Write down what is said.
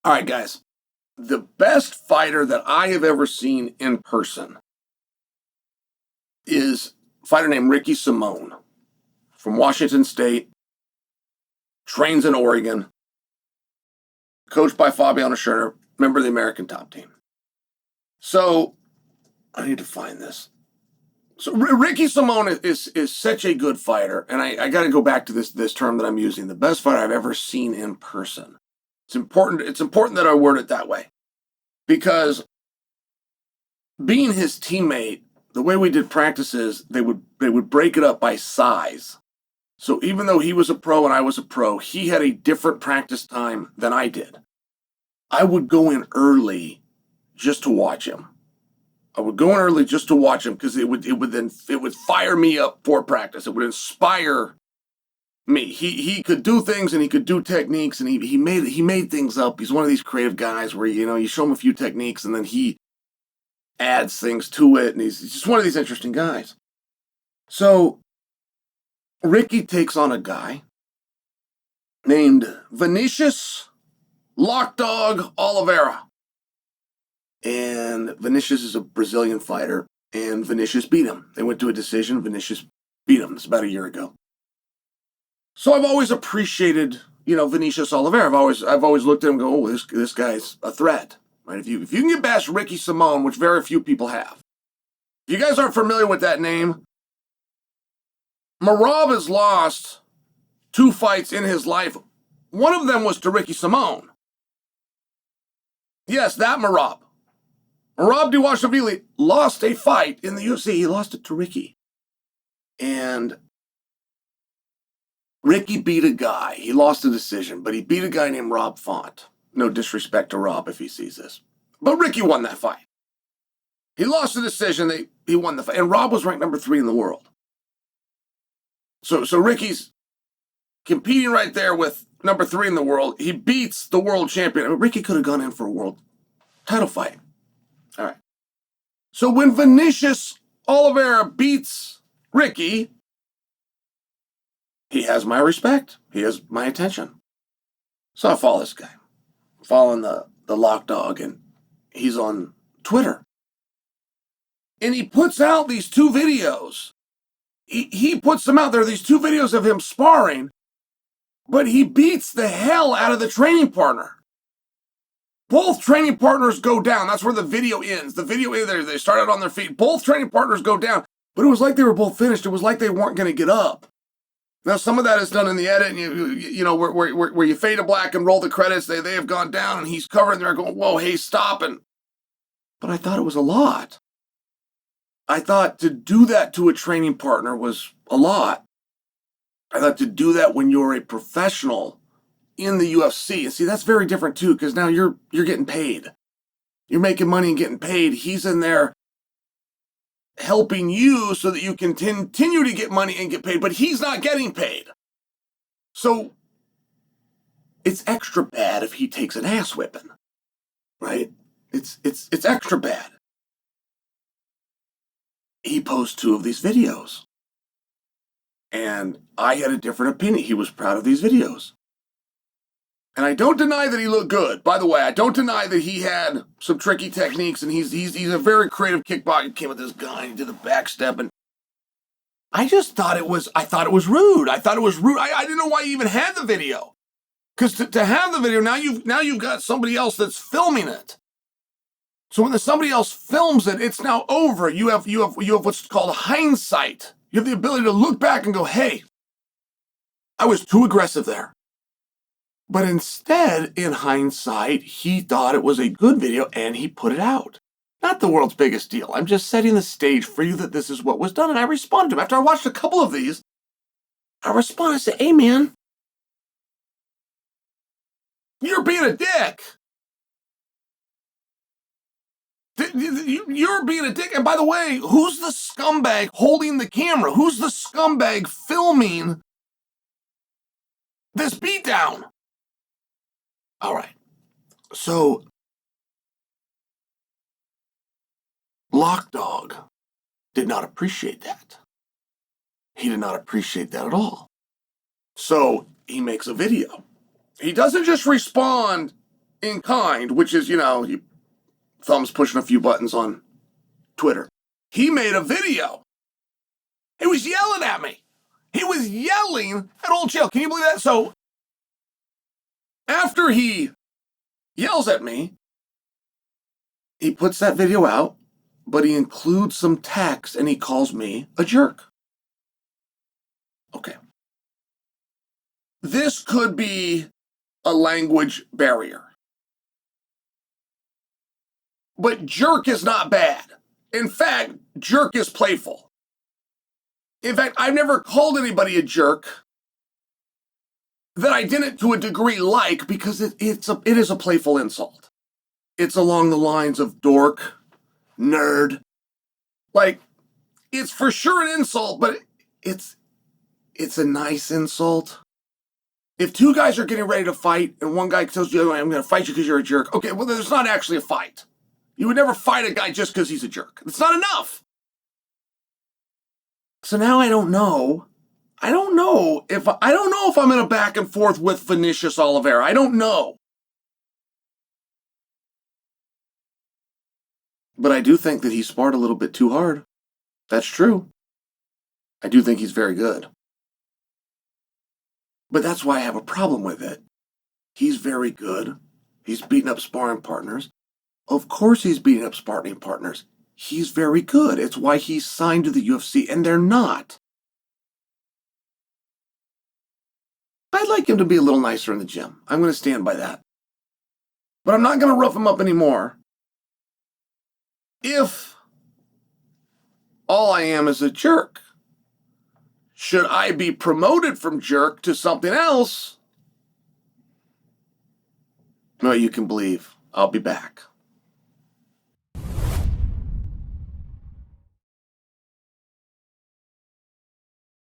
All right, guys. The best fighter that I have ever seen in person is a fighter named Ricky Simón from Washington State, trains in Oregon, coached by Fabiano Scherner, member of the American top team. So, I need to find this. So Ricky Simón is such a good fighter, and I got to go back to this term that I'm using, the best fighter I've ever seen in person. It's important that I word it that way, because being his teammate, the way we did practices, they would break it up by size. So even though he was a pro and I was a pro, he had a different practice time than I did. I would go in early just to watch him. Because it would fire me up for practice. It would inspire me. He could do things and he could do techniques, and he made things up. He's one of these creative guys where you show him a few techniques and then he adds things to it, and he's just one of these interesting guys. So Ricky takes on a guy named Vinicius Lockdog Oliveira. And Vinicius is a Brazilian fighter, and Vinicius beat him. They went to a decision. Vinicius beat him. It's about a year ago. So I've always appreciated, Vinicius Oliveira. I've always looked at him and go, oh, this guy's a threat, right? If you can get past Ricky Simón, which very few people have. If you guys aren't familiar with that name, Merab has lost 2 fights in his life. One of them was to Ricky Simón. Yes, that Merab. Merab Dvalishvili lost a fight in the UFC. He lost it to Ricky. And Ricky beat a guy. He lost a decision, but he beat a guy named Rob Font. No disrespect to Rob if he sees this. But Ricky won that fight. He lost the decision. He won the fight. And Rob was ranked number 3 in the world. So Ricky's competing right there with number 3 in the world. He beats the world champion. Ricky could have gone in for a world title fight. All right. So when Vinicius Oliveira beats Ricky, he has my respect. He has my attention. So I follow this guy. I'm following the Lockdog, and he's on Twitter. And he puts out these 2 videos. He puts them out there, these 2 videos of him sparring, but he beats the hell out of the training partner. Both training partners go down. That's where the video ends. The video ends, they start out on their feet. Both training partners go down, but it was like they were both finished. It was like they weren't going to get up. Now, some of that is done in the edit, and where you fade to black and roll the credits. They have gone down, and he's covering there going, whoa, hey, stop. But I thought it was a lot. I thought to do that to a training partner was a lot. I thought to do that when you're a professional in the UFC. And see, that's very different too, because now you're getting paid. You're making money and getting paid. He's in there helping you so that you can continue to get money and get paid, but he's not getting paid. So it's extra bad if he takes an ass whipping, right? It's extra bad. He posts 2 of these videos. And I had a different opinion. He was proud of these videos. And I don't deny that he looked good. By the way, I don't deny that he had some tricky techniques, and he's a very creative kickboxer. He came with this gun, he did the back step, and I thought it was rude. I didn't know why he even had the video. Because to have the video, now you've got somebody else that's filming it. So when somebody else films it, it's now over. You have what's called hindsight. You have the ability to look back and go, hey, I was too aggressive there. But instead, in hindsight, he thought it was a good video and he put it out. Not the world's biggest deal. I'm just setting the stage for you that this is what was done. And I responded to him. After I watched a couple of these, I responded and said, hey, man, you're being a dick. You're being a dick. And by the way, who's the scumbag holding the camera? Who's the scumbag filming this beatdown? All right. So, Lockdog did not appreciate that. He did not appreciate that at all. So, he makes a video. He doesn't just respond in kind, which is, he thumbs pushing a few buttons on Twitter. He made a video. He was yelling at me. He was yelling at old Chael. Can you believe that? So after he yells at me, he puts that video out, but he includes some text and he calls me a jerk. Okay. This could be a language barrier. But jerk is not bad. In fact, jerk is playful. In fact, I've never called anybody a jerk that I didn't to a degree like, because it is a playful insult. It's along the lines of dork, nerd. Like, it's for sure an insult, but it's a nice insult. If two guys are getting ready to fight and one guy tells the other, I'm going to fight you because you're a jerk. Okay, well, there's not actually a fight. You would never fight a guy just because he's a jerk. It's not enough. So now I don't know. I don't know if I'm in a back and forth with Vinicius Oliveira. I don't know. But I do think that he sparred a little bit too hard. That's true. I do think he's very good. But that's why I have a problem with it. He's very good. He's beating up sparring partners. Of course he's beating up sparring partners. He's very good. It's why he's signed to the UFC, and they're not. I'd like him to be a little nicer in the gym. I'm going to stand by that. But I'm not going to rough him up anymore if all I am is a jerk. Should I be promoted from jerk to something else? No, you can believe I'll be back.